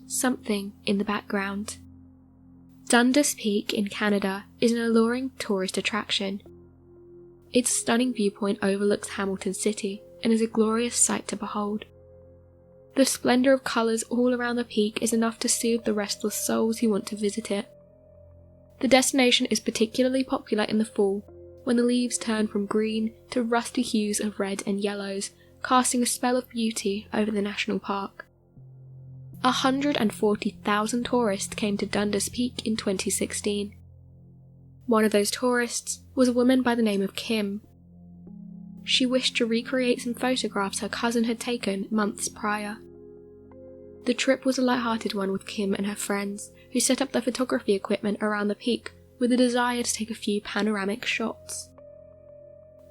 something in the background. Dundas Peak in Canada is an alluring tourist attraction. Its stunning viewpoint overlooks Hamilton City and is a glorious sight to behold. The splendour of colours all around the peak is enough to soothe the restless souls who want to visit it. The destination is particularly popular in the fall, when the leaves turn from green to rusty hues of red and yellows, casting a spell of beauty over the national park. 140,000 tourists came to Dundas Peak in 2016. One of those tourists was a woman by the name of Kim. She wished to recreate some photographs her cousin had taken months prior. The trip was a light-hearted one with Kim and her friends, who set up their photography equipment around the peak with a desire to take a few panoramic shots.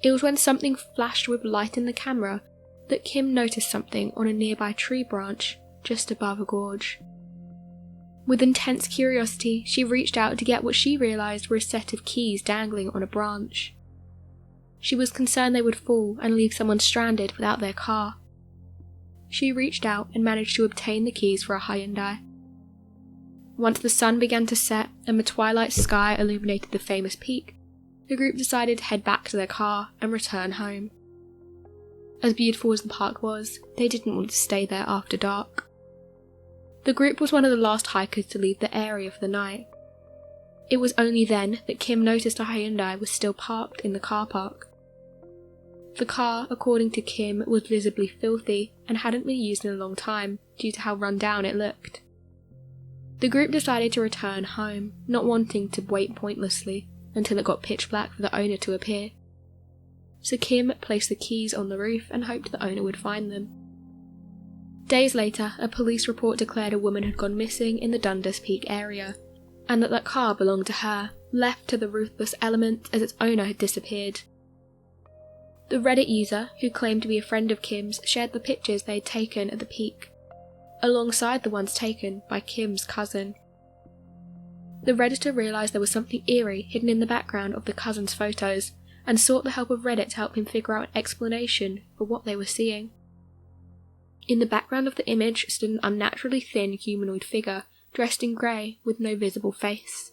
It was when something flashed with light in the camera that Kim noticed something on a nearby tree branch just above a gorge. With intense curiosity, she reached out to get what she realised were a set of keys dangling on a branch. She was concerned they would fall and leave someone stranded without their car. She reached out and managed to obtain the keys for a Hyundai. Once the sun began to set and the twilight sky illuminated the famous peak, the group decided to head back to their car and return home. As beautiful as the park was, they didn't want to stay there after dark. The group was one of the last hikers to leave the area for the night. It was only then that Kim noticed a Hyundai was still parked in the car park. The car, according to Kim, was visibly filthy and hadn't been used in a long time due to how run down it looked. The group decided to return home, not wanting to wait pointlessly until it got pitch black for the owner to appear. So Kim placed the keys on the roof and hoped the owner would find them. Days later, a police report declared a woman had gone missing in the Dundas Peak area, and that car belonged to her, left to the ruthless element as its owner had disappeared. The Reddit user, who claimed to be a friend of Kim's, shared the pictures they had taken at the peak, alongside the ones taken by Kim's cousin. The Redditor realised there was something eerie hidden in the background of the cousin's photos, and sought the help of Reddit to help him figure out an explanation for what they were seeing. In the background of the image stood an unnaturally thin humanoid figure, dressed in grey with no visible face.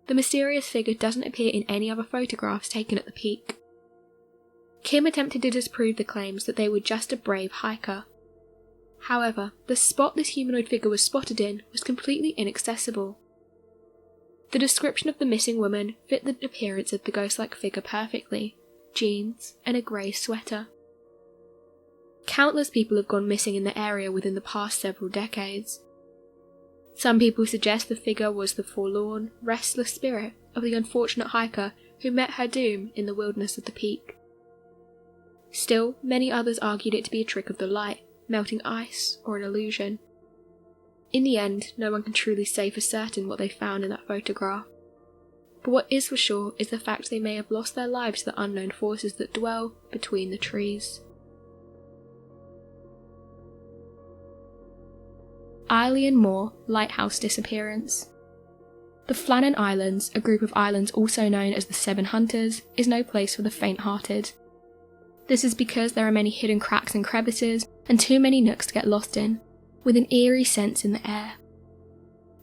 The mysterious figure doesn't appear in any other photographs taken at the peak. Kim attempted to disprove the claims that they were just a brave hiker. However, the spot this humanoid figure was spotted in was completely inaccessible. The description of the missing woman fit the appearance of the ghost-like figure perfectly: jeans and a grey sweater. Countless people have gone missing in the area within the past several decades. Some people suggest the figure was the forlorn, restless spirit of the unfortunate hiker who met her doom in the wilderness of the peak. Still, many others argued it to be a trick of the light, melting ice, or an illusion. In the end, no one can truly say for certain what they found in that photograph. But what is for sure is the fact they may have lost their lives to the unknown forces that dwell between the trees. Eilean Mor Lighthouse Disappearance. The Flanin Islands, a group of islands also known as the Seven Hunters, is no place for the faint-hearted. This is because there are many hidden cracks and crevices, and too many nooks to get lost in, with an eerie sense in the air.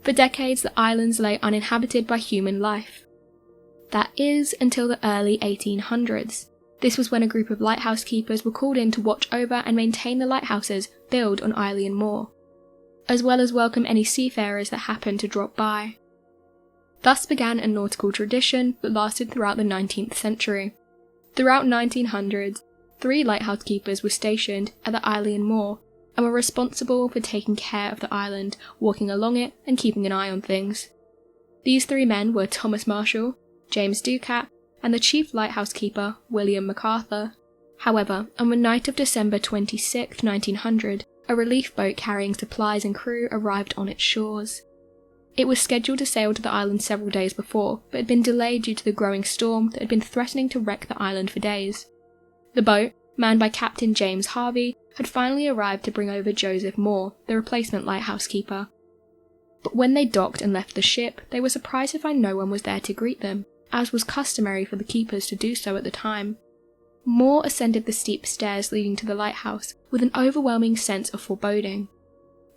For decades, the islands lay uninhabited by human life. That is, until the early 1800s. This was when a group of lighthouse keepers were called in to watch over and maintain the lighthouses built on Eilean Mor, as well as welcome any seafarers that happened to drop by. Thus began a nautical tradition that lasted throughout the 19th century. Throughout 1900s, 3 lighthouse keepers were stationed at the Eilean Mor and were responsible for taking care of the island, walking along it and keeping an eye on things. These 3 men were Thomas Marshall, James Ducat, and the chief lighthouse keeper, William MacArthur. However, on the night of December 26, 1900, a relief boat carrying supplies and crew arrived on its shores. It was scheduled to sail to the island several days before, but had been delayed due to the growing storm that had been threatening to wreck the island for days. The boat, manned by Captain James Harvey, had finally arrived to bring over Joseph Moore, the replacement lighthouse keeper. But when they docked and left the ship, they were surprised to find no one was there to greet them, as was customary for the keepers to do so at the time. Moore ascended the steep stairs leading to the lighthouse with an overwhelming sense of foreboding.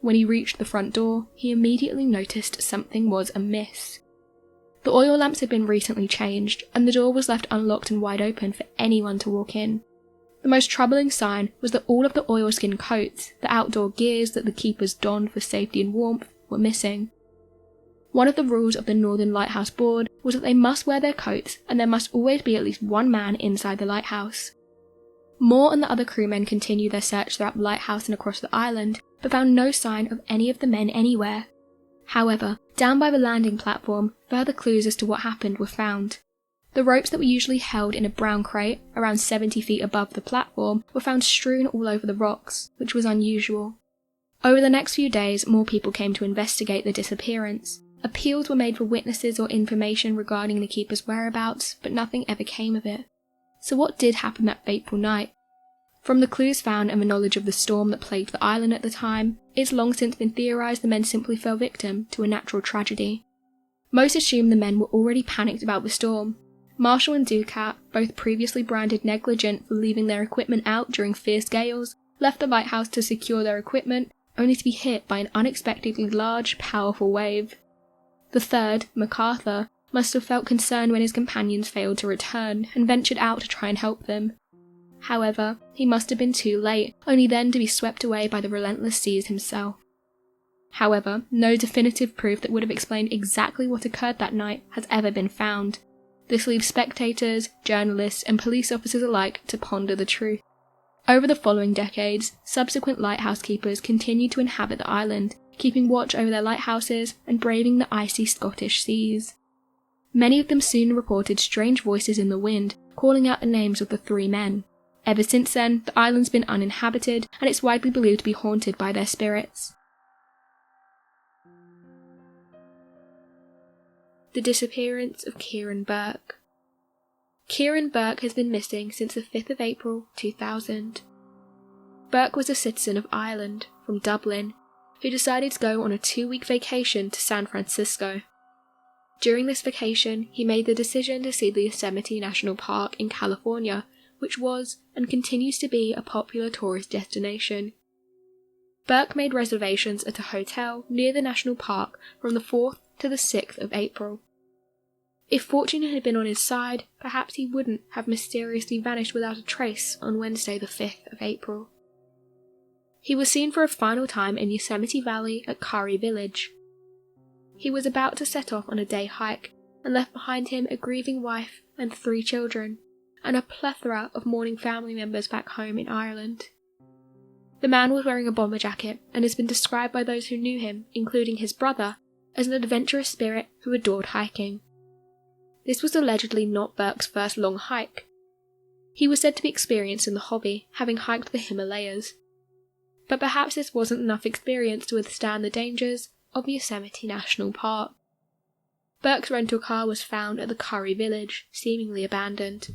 When he reached the front door, he immediately noticed something was amiss. The oil lamps had been recently changed, and the door was left unlocked and wide open for anyone to walk in. The most troubling sign was that all of the oilskin coats, the outdoor gears that the keepers donned for safety and warmth, were missing. One of the rules of the Northern Lighthouse Board was that they must wear their coats, and there must always be at least one man inside the lighthouse. Moore and the other crewmen continued their search throughout the lighthouse and across the island, but found no sign of any of the men anywhere. However, down by the landing platform, further clues as to what happened were found. The ropes that were usually held in a brown crate, around 70 feet above the platform, were found strewn all over the rocks, which was unusual. Over the next few days, more people came to investigate the disappearance. Appeals were made for witnesses or information regarding the keeper's whereabouts, but nothing ever came of it. So what did happen that fateful night? From the clues found and the knowledge of the storm that plagued the island at the time, it's long since been theorised the men simply fell victim to a natural tragedy. Most assume the men were already panicked about the storm. Marshall and Ducat, both previously branded negligent for leaving their equipment out during fierce gales, left the lighthouse to secure their equipment, only to be hit by an unexpectedly large, powerful wave. The third, MacArthur, must have felt concerned when his companions failed to return and ventured out to try and help them. However, he must have been too late, only then to be swept away by the relentless seas himself. However, no definitive proof that would have explained exactly what occurred that night has ever been found. This leaves spectators, journalists, and police officers alike to ponder the truth. Over the following decades, subsequent lighthouse keepers continued to inhabit the island, keeping watch over their lighthouses and braving the icy Scottish seas. Many of them soon reported strange voices in the wind, calling out the names of the three men. Ever since then, the island's been uninhabited, and it's widely believed to be haunted by their spirits. The disappearance of Kieran Burke. Kieran Burke has been missing since the 5th of April 2000. Burke was a citizen of Ireland, from Dublin, who decided to go on a 2-week vacation to San Francisco. During this vacation, he made the decision to see the Yosemite National Park in California, which was and continues to be a popular tourist destination. Burke made reservations at a hotel near the national park from the 4th to the 6th of April. If fortune had been on his side, perhaps he wouldn't have mysteriously vanished without a trace on Wednesday the 5th of April. He was seen for a final time in Yosemite Valley at Curry Village. He was about to set off on a day hike and left behind him a grieving wife and 3 children, and a plethora of mourning family members back home in Ireland. The man was wearing a bomber jacket and has been described by those who knew him, including his brother, as an adventurous spirit who adored hiking. This was allegedly not Burke's first long hike. He was said to be experienced in the hobby, having hiked the Himalayas. But perhaps this wasn't enough experience to withstand the dangers of Yosemite National Park. Burke's rental car was found at the Curry Village, seemingly abandoned.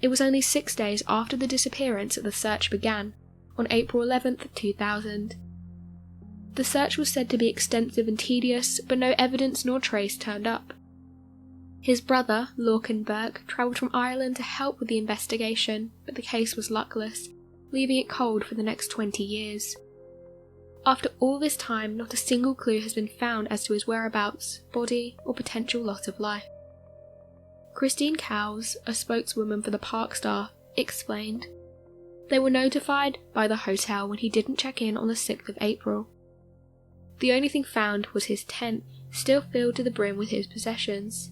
It was only 6 days after the disappearance that the search began, on April 11th, 2000. The search was said to be extensive and tedious, but no evidence nor trace turned up. His brother, Lorcan Burke, travelled from Ireland to help with the investigation, but the case was luckless, leaving it cold for the next 20 years. After all this time, not a single clue has been found as to his whereabouts, body, or potential loss of life. Christine Cowles, a spokeswoman for the park staff, explained, "They were notified by the hotel when he didn't check in on the 6th of April. The only thing found was his tent, still filled to the brim with his possessions."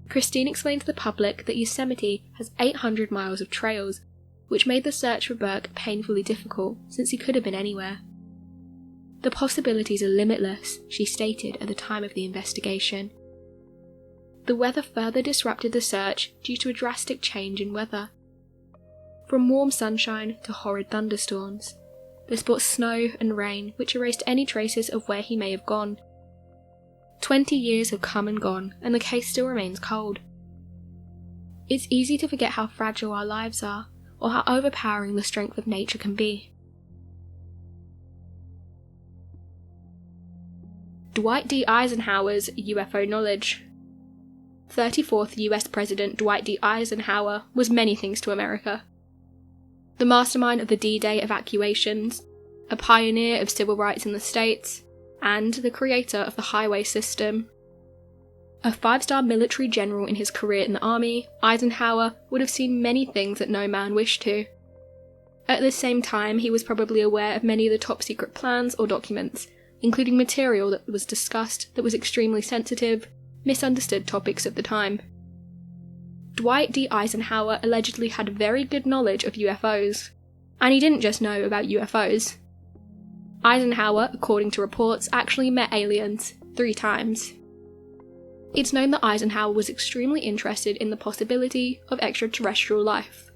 Christine explained to the public that Yosemite has 800 miles of trails, which made the search for Burke painfully difficult, since he could have been anywhere. "The possibilities are limitless," she stated at the time of the investigation. The weather further disrupted the search due to a drastic change in weather. From warm sunshine to horrid thunderstorms. This brought snow and rain, which erased any traces of where he may have gone. 20 years have come and gone, and the case still remains cold. It's easy to forget how fragile our lives are, or how overpowering the strength of nature can be. Dwight D. Eisenhower's UFO knowledge. 34th US President Dwight D. Eisenhower was many things to America. The mastermind of the D-Day evacuations, a pioneer of civil rights in the States, and the creator of the highway system. A 5-star military general in his career in the army, Eisenhower would have seen many things that no man wished to. At the same time, he was probably aware of many of the top-secret plans or documents, including material that was discussed that was extremely sensitive, misunderstood topics of the time. Dwight D. Eisenhower allegedly had very good knowledge of UFOs, and he didn't just know about UFOs. Eisenhower, according to reports, actually met aliens 3 times. It's known that Eisenhower was extremely interested in the possibility of extraterrestrial life.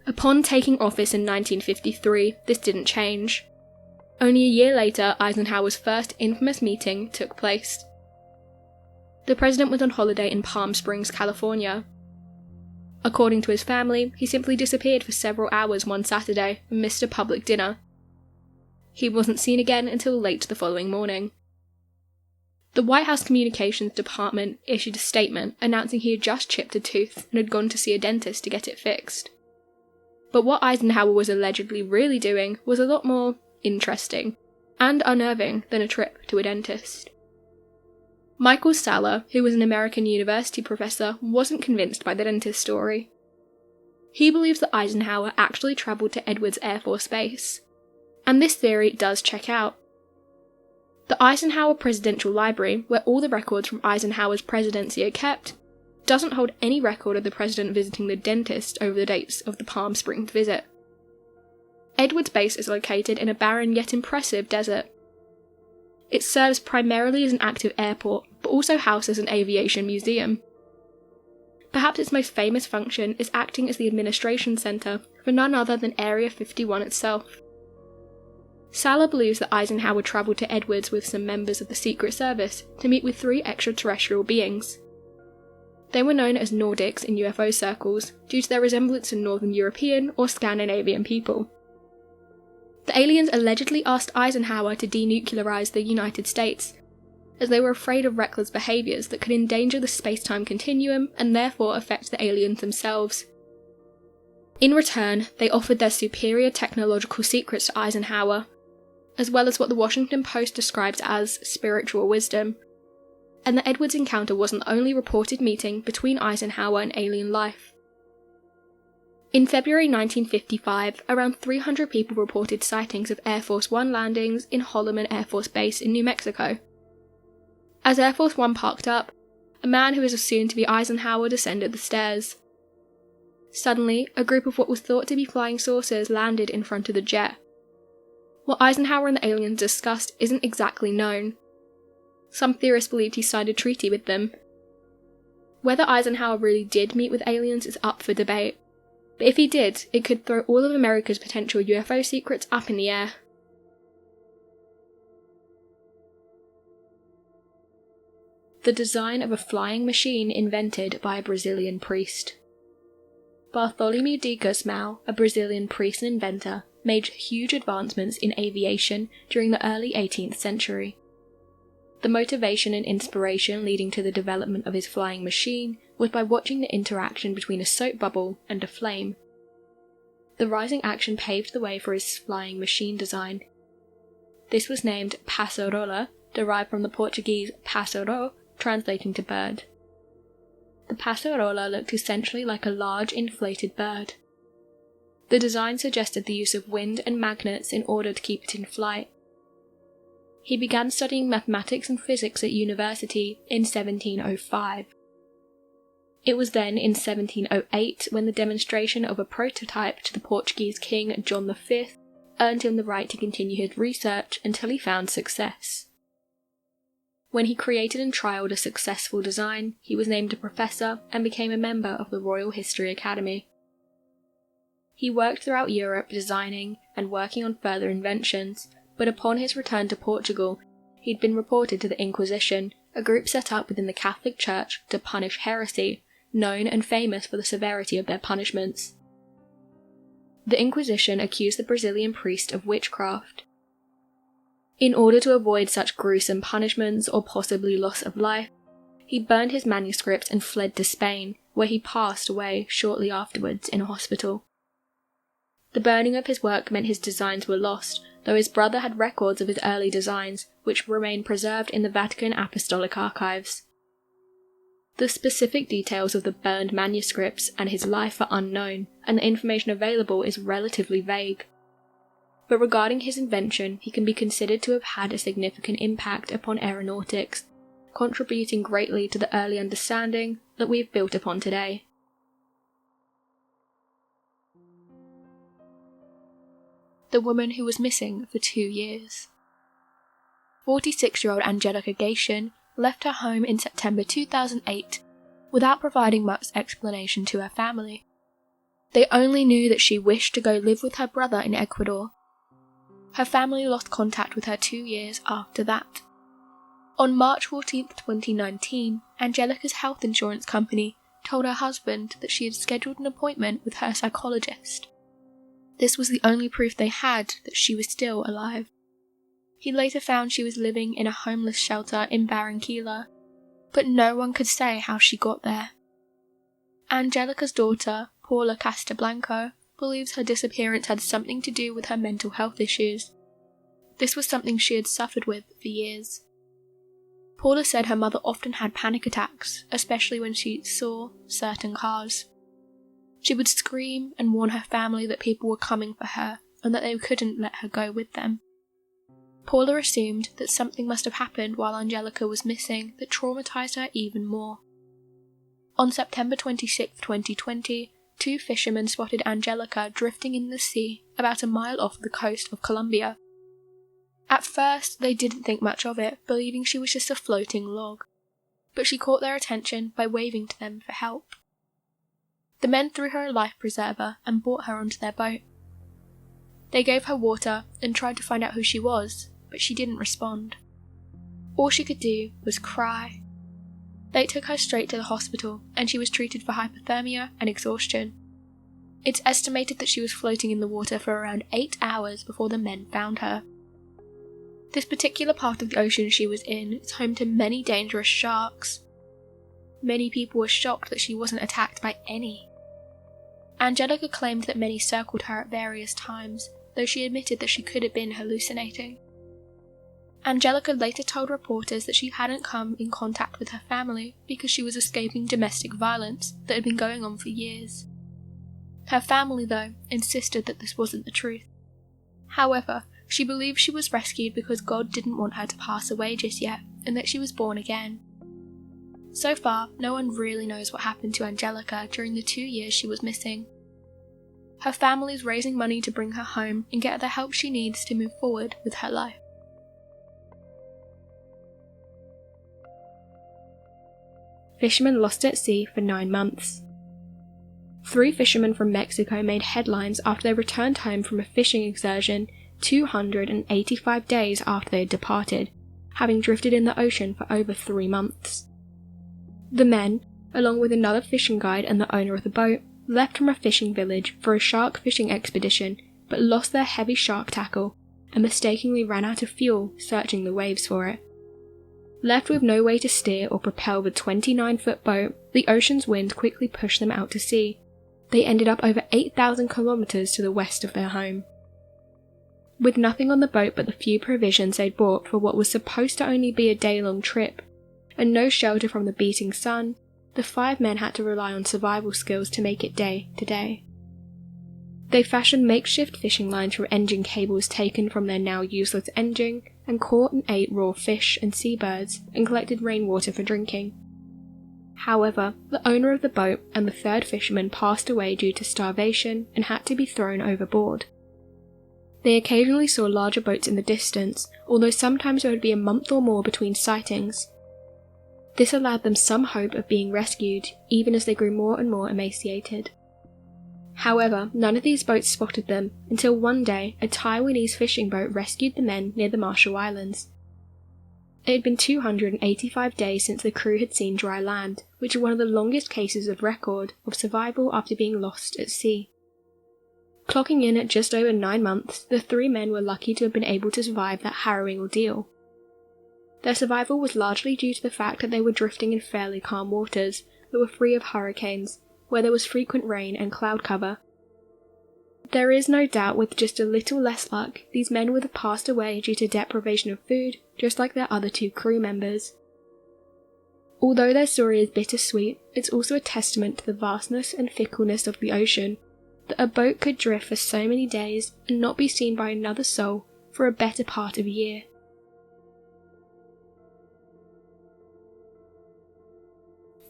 Upon taking office in 1953, this didn't change. Only a year later, Eisenhower's first infamous meeting took place. The president was on holiday in Palm Springs, California. According to his family, he simply disappeared for several hours one Saturday and missed a public dinner. He wasn't seen again until late the following morning. The White House Communications Department issued a statement announcing he had just chipped a tooth and had gone to see a dentist to get it fixed. But what Eisenhower was allegedly really doing was a lot more interesting and unnerving than a trip to a dentist. Michael Saller, who was an American university professor, wasn't convinced by the dentist story. He believes that Eisenhower actually travelled to Edwards Air Force Base, and this theory does check out. The Eisenhower Presidential Library, where all the records from Eisenhower's presidency are kept, doesn't hold any record of the president visiting the dentist over the dates of the Palm Springs visit. Edwards Base is located in a barren yet impressive desert. It serves primarily as an active airport, but also houses an aviation museum. Perhaps its most famous function is acting as the administration centre for none other than Area 51 itself. Saller believes that Eisenhower travelled to Edwards with some members of the Secret Service to meet with 3 extraterrestrial beings. They were known as Nordics in UFO circles due to their resemblance to Northern European or Scandinavian people. The aliens allegedly asked Eisenhower to denuclearize the United States, as they were afraid of reckless behaviours that could endanger the space-time continuum and therefore affect the aliens themselves. In return, they offered their superior technological secrets to Eisenhower, as well as what the Washington Post described as spiritual wisdom, and the Edwards encounter wasn't the only reported meeting between Eisenhower and alien life. In February 1955, around 300 people reported sightings of Air Force One landings in Holloman Air Force Base in New Mexico. As Air Force One parked up, a man who was assumed to be Eisenhower descended the stairs. Suddenly, a group of what was thought to be flying saucers landed in front of the jet. What Eisenhower and the aliens discussed isn't exactly known. Some theorists believed he signed a treaty with them. Whether Eisenhower really did meet with aliens is up for debate, but if he did, it could throw all of America's potential UFO secrets up in the air. The design of a flying machine invented by a Brazilian priest. Bartholomew de Gusmão, a Brazilian priest and inventor, made huge advancements in aviation during the early 18th century. The motivation and inspiration leading to the development of his flying machine was by watching the interaction between a soap bubble and a flame. The rising action paved the way for his flying machine design. This was named passarola, derived from the Portuguese pássaro, translating to bird. The passarola looked essentially like a large inflated bird. The design suggested the use of wind and magnets in order to keep it in flight. He began studying mathematics and physics at university in 1705. It was then in 1708 when the demonstration of a prototype to the Portuguese king John V earned him the right to continue his research until he found success. When he created and trialled a successful design, he was named a professor and became a member of the Royal History Academy. He worked throughout Europe designing and working on further inventions, but upon his return to Portugal, he'd been reported to the Inquisition, a group set up within the Catholic Church to punish heresy, known and famous for the severity of their punishments. The Inquisition accused the Brazilian priest of witchcraft. In order to avoid such gruesome punishments or possibly loss of life, he burned his manuscripts and fled to Spain, where he passed away shortly afterwards in a hospital. The burning of his work meant his designs were lost, though his brother had records of his early designs, which remain preserved in the Vatican Apostolic Archives. The specific details of the burned manuscripts and his life are unknown, and the information available is relatively vague. But regarding his invention, he can be considered to have had a significant impact upon aeronautics, contributing greatly to the early understanding that we have built upon today. The woman who was missing for 2 years. 46-year-old Angelica Geishan left her home in September 2008 without providing much explanation to her family. They only knew that she wished to go live with her brother in Ecuador. Her family lost contact with her 2 years after that. On March 14, 2019, Angelica's health insurance company told her husband that she had scheduled an appointment with her psychologist. This was the only proof they had that she was still alive. He later found she was living in a homeless shelter in Barranquilla, but no one could say how she got there. Angelica's daughter, Paula Castablanco, believes her disappearance had something to do with her mental health issues. This was something she had suffered with for years. Paula said her mother often had panic attacks, especially when she saw certain cars. She would scream and warn her family that people were coming for her and that they couldn't let her go with them. Paula assumed that something must have happened while Angelica was missing that traumatized her even more. On September 26, 2020, 2 fishermen spotted Angelica drifting in the sea about a mile off the coast of Colombia. At first, they didn't think much of it, believing she was just a floating log, but she caught their attention by waving to them for help. The men threw her a life preserver and brought her onto their boat. They gave her water and tried to find out who she was, but she didn't respond. All she could do was cry. They took her straight to the hospital, and she was treated for hypothermia and exhaustion. It's estimated that she was floating in the water for around 8 hours before the men found her. This particular part of the ocean she was in is home to many dangerous sharks. Many people were shocked that she wasn't attacked by any. Angelica claimed that many circled her at various times, though she admitted that she could have been hallucinating. Angelica later told reporters that she hadn't come in contact with her family because she was escaping domestic violence that had been going on for years. Her family, though, insisted that this wasn't the truth. However, she believed she was rescued because God didn't want her to pass away just yet, and that she was born again. So far, no one really knows what happened to Angelica during the 2 years she was missing. Her family is raising money to bring her home and get her the help she needs to move forward with her life. Fishermen lost at sea for 9 months. 3 fishermen from Mexico made headlines after they returned home from a fishing excursion 285 days after they had departed, having drifted in the ocean for over 3 months. The men, along with another fishing guide and the owner of the boat, left from a fishing village for a shark fishing expedition but lost their heavy shark tackle and mistakenly ran out of fuel searching the waves for it. Left with no way to steer or propel the 29-foot boat, the ocean's wind quickly pushed them out to sea. They ended up over 8,000 kilometers to the west of their home. With nothing on the boat but the few provisions they'd bought for what was supposed to only be a day-long trip, and no shelter from the beating sun, the 5 men had to rely on survival skills to make it day to day. They fashioned makeshift fishing lines from engine cables taken from their now useless engine, and caught and ate raw fish and seabirds, and collected rainwater for drinking. However, the owner of the boat and the 3rd fisherman passed away due to starvation and had to be thrown overboard. They occasionally saw larger boats in the distance, although sometimes there would be a month or more between sightings. This allowed them some hope of being rescued, even as they grew more and more emaciated. However, none of these boats spotted them, until one day a Taiwanese fishing boat rescued the men near the Marshall Islands. It had been 285 days since the crew had seen dry land, which is one of the longest cases of record of survival after being lost at sea. Clocking in at just over 9 months, the 3 men were lucky to have been able to survive that harrowing ordeal. Their survival was largely due to the fact that they were drifting in fairly calm waters that were free of hurricanes, where there was frequent rain and cloud cover. There is no doubt with just a little less luck, these men would have passed away due to deprivation of food, just like their other 2 crew members. Although their story is bittersweet, it's also a testament to the vastness and fickleness of the ocean, that a boat could drift for so many days and not be seen by another soul for a better part of a year.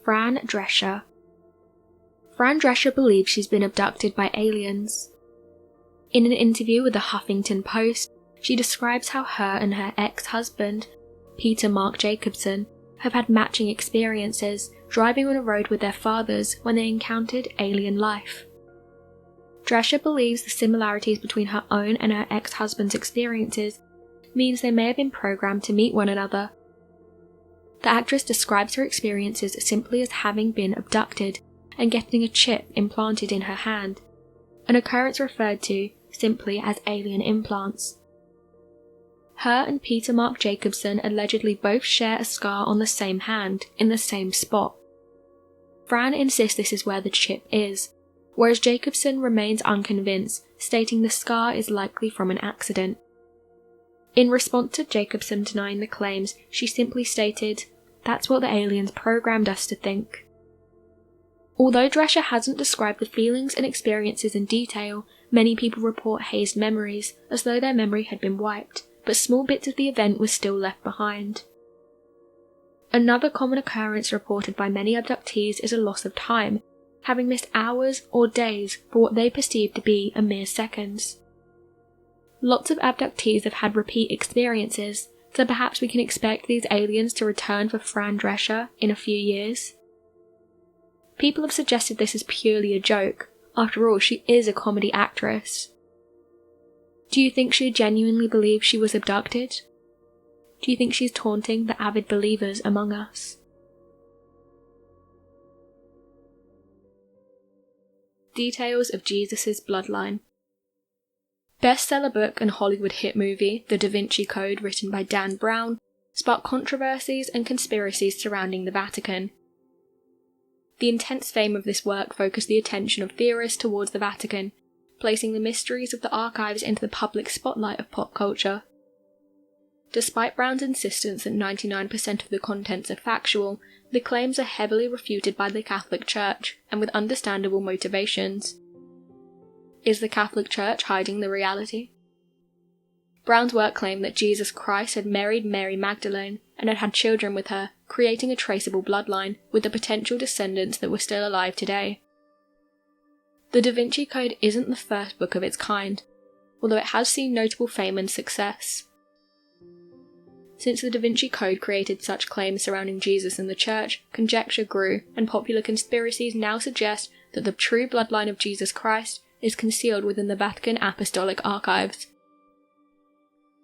Fran Drescher. Fran Drescher believes she's been abducted by aliens. In an interview with the Huffington Post, she describes how her and her ex-husband, Peter Mark Jacobson, have had matching experiences driving on a road with their fathers when they encountered alien life. Drescher believes the similarities between her own and her ex-husband's experiences means they may have been programmed to meet one another. The actress describes her experiences simply as having been abducted and getting a chip implanted in her hand, an occurrence referred to simply as alien implants. Her and Peter Mark Jacobson allegedly both share a scar on the same hand, in the same spot. Fran insists this is where the chip is, whereas Jacobson remains unconvinced, stating the scar is likely from an accident. In response to Jacobson denying the claims, she simply stated, "That's what the aliens programmed us to think." Although Drescher hasn't described the feelings and experiences in detail, many people report hazed memories, as though their memory had been wiped, but small bits of the event were still left behind. Another common occurrence reported by many abductees is a loss of time, having missed hours or days for what they perceive to be a mere seconds. Lots of abductees have had repeat experiences, so perhaps we can expect these aliens to return for Fran Drescher in a few years. People have suggested this is purely a joke. After all, she is a comedy actress. Do you think she genuinely believes she was abducted? Do you think she's taunting the avid believers among us? Details of Jesus' bloodline. Bestseller book and Hollywood hit movie, The Da Vinci Code, written by Dan Brown, sparked controversies and conspiracies surrounding the Vatican. The intense fame of this work focused the attention of theorists towards the Vatican, placing the mysteries of the archives into the public spotlight of pop culture. Despite Brown's insistence that 99% of the contents are factual, the claims are heavily refuted by the Catholic Church, and with understandable motivations. Is the Catholic Church hiding the reality? Brown's work claimed that Jesus Christ had married Mary Magdalene and had had children with her, creating a traceable bloodline with the potential descendants that were still alive today. The Da Vinci Code isn't the first book of its kind, although it has seen notable fame and success. Since the Da Vinci Code created such claims surrounding Jesus and the Church, conjecture grew, and popular conspiracies now suggest that the true bloodline of Jesus Christ is concealed within the Vatican Apostolic Archives.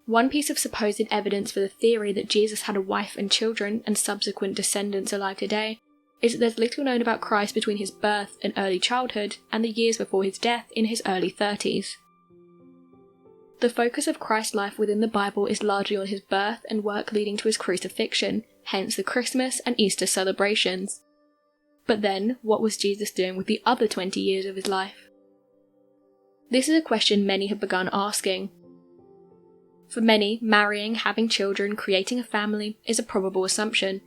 One piece of supposed evidence for the theory that Jesus had a wife and children and subsequent descendants alive today is that there's little known about Christ between his birth and early childhood and the years before his death in his early 30s. The focus of Christ's life within the Bible is largely on his birth and work leading to his crucifixion, hence the Christmas and Easter celebrations. But then, what was Jesus doing with the other 20 years of his life? This is a question many have begun asking. For many, marrying, having children, creating a family is a probable assumption.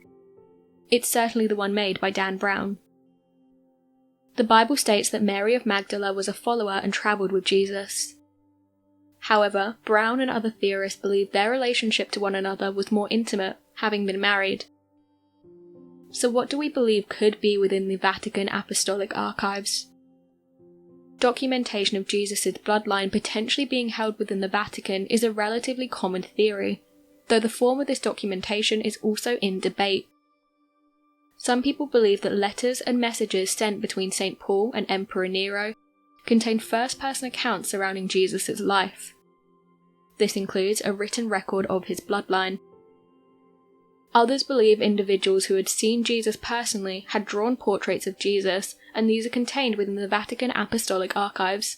It's certainly the one made by Dan Brown. The Bible states that Mary of Magdala was a follower and travelled with Jesus. However, Brown and other theorists believe their relationship to one another was more intimate, having been married. So what do we believe could be within the Vatican Apostolic Archives? Documentation of Jesus' bloodline potentially being held within the Vatican is a relatively common theory, though the form of this documentation is also in debate. Some people believe that letters and messages sent between St. Paul and Emperor Nero contain first-person accounts surrounding Jesus' life. This includes a written record of his bloodline. Others believe individuals who had seen Jesus personally had drawn portraits of Jesus, and these are contained within the Vatican Apostolic Archives.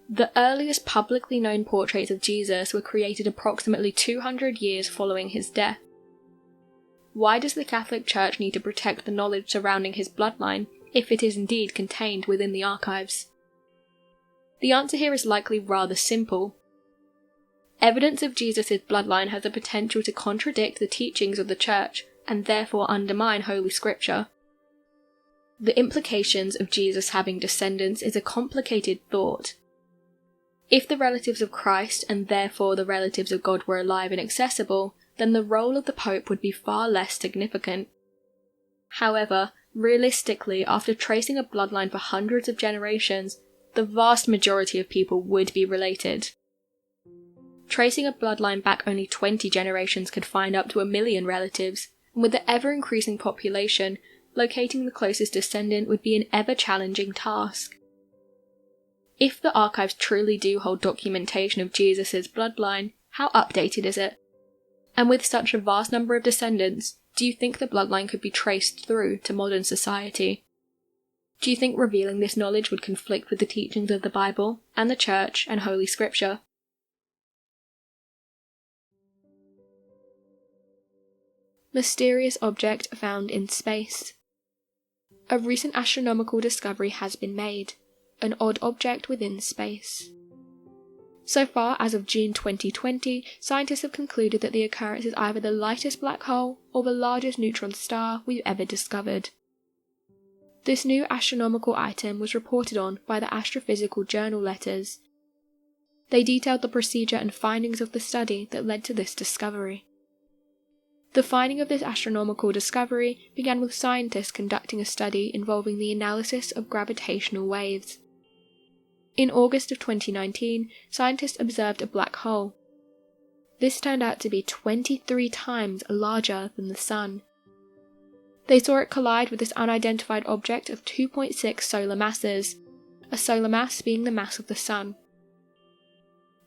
The earliest publicly known portraits of Jesus were created approximately 200 years following his death. Why does the Catholic Church need to protect the knowledge surrounding his bloodline if it is indeed contained within the archives? The answer here is likely rather simple. Evidence of Jesus' bloodline has the potential to contradict the teachings of the Church and therefore undermine Holy Scripture. The implications of Jesus having descendants is a complicated thought. If the relatives of Christ and therefore the relatives of God were alive and accessible, then the role of the Pope would be far less significant. However, realistically, after tracing a bloodline for hundreds of generations, the vast majority of people would be related. Tracing a bloodline back only 20 generations could find up to 1 million relatives, and with the ever-increasing population, locating the closest descendant would be an ever-challenging task. If the archives truly do hold documentation of Jesus' bloodline, how updated is it? And with such a vast number of descendants, do you think the bloodline could be traced through to modern society? Do you think revealing this knowledge would conflict with the teachings of the Bible, and the Church, and Holy Scripture? Mysterious object found in space. A recent astronomical discovery has been made, an odd object within space. So far, as of June 2020, scientists have concluded that the occurrence is either the lightest black hole or the largest neutron star we've ever discovered. This new astronomical item was reported on by the Astrophysical Journal letters. They detailed the procedure and findings of the study that led to this discovery. The finding of this astronomical discovery began with scientists conducting a study involving the analysis of gravitational waves. In August of 2019, scientists observed a black hole. This turned out to be 23 times larger than the Sun. They saw it collide with this unidentified object of 2.6 solar masses, a solar mass being the mass of the Sun.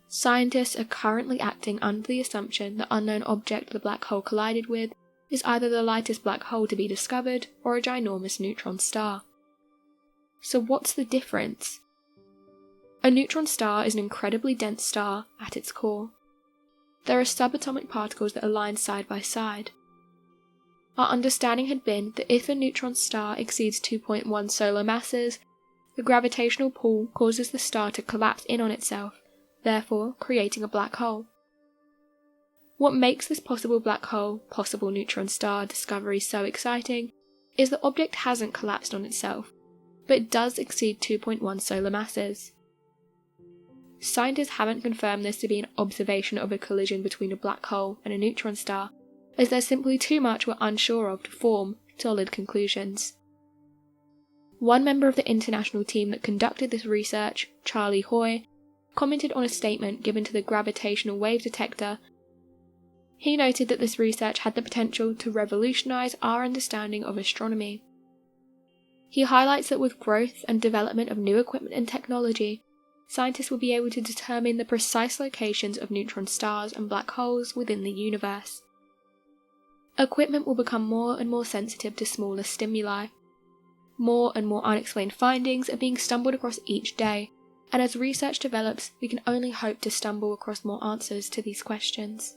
Scientists are currently acting under the assumption the unknown object the black hole collided with is either the lightest black hole to be discovered or a ginormous neutron star. So what's the difference? A neutron star is an incredibly dense star at its core. There are subatomic particles that align side by side. Our understanding had been that if a neutron star exceeds 2.1 solar masses, the gravitational pull causes the star to collapse in on itself, therefore creating a black hole. What makes this possible black hole, possible neutron star discovery so exciting is the object hasn't collapsed on itself, but it does exceed 2.1 solar masses. Scientists haven't confirmed this to be an observation of a collision between a black hole and a neutron star, as there's simply too much we're unsure of to form solid conclusions. One member of the international team that conducted this research, Charlie Hoy, commented on a statement given to the gravitational wave detector. He noted that this research had the potential to revolutionize our understanding of astronomy. He highlights that with growth and development of new equipment and technology, scientists will be able to determine the precise locations of neutron stars and black holes within the universe. Equipment will become more and more sensitive to smaller stimuli. More and more unexplained findings are being stumbled across each day, and as research develops, we can only hope to stumble across more answers to these questions.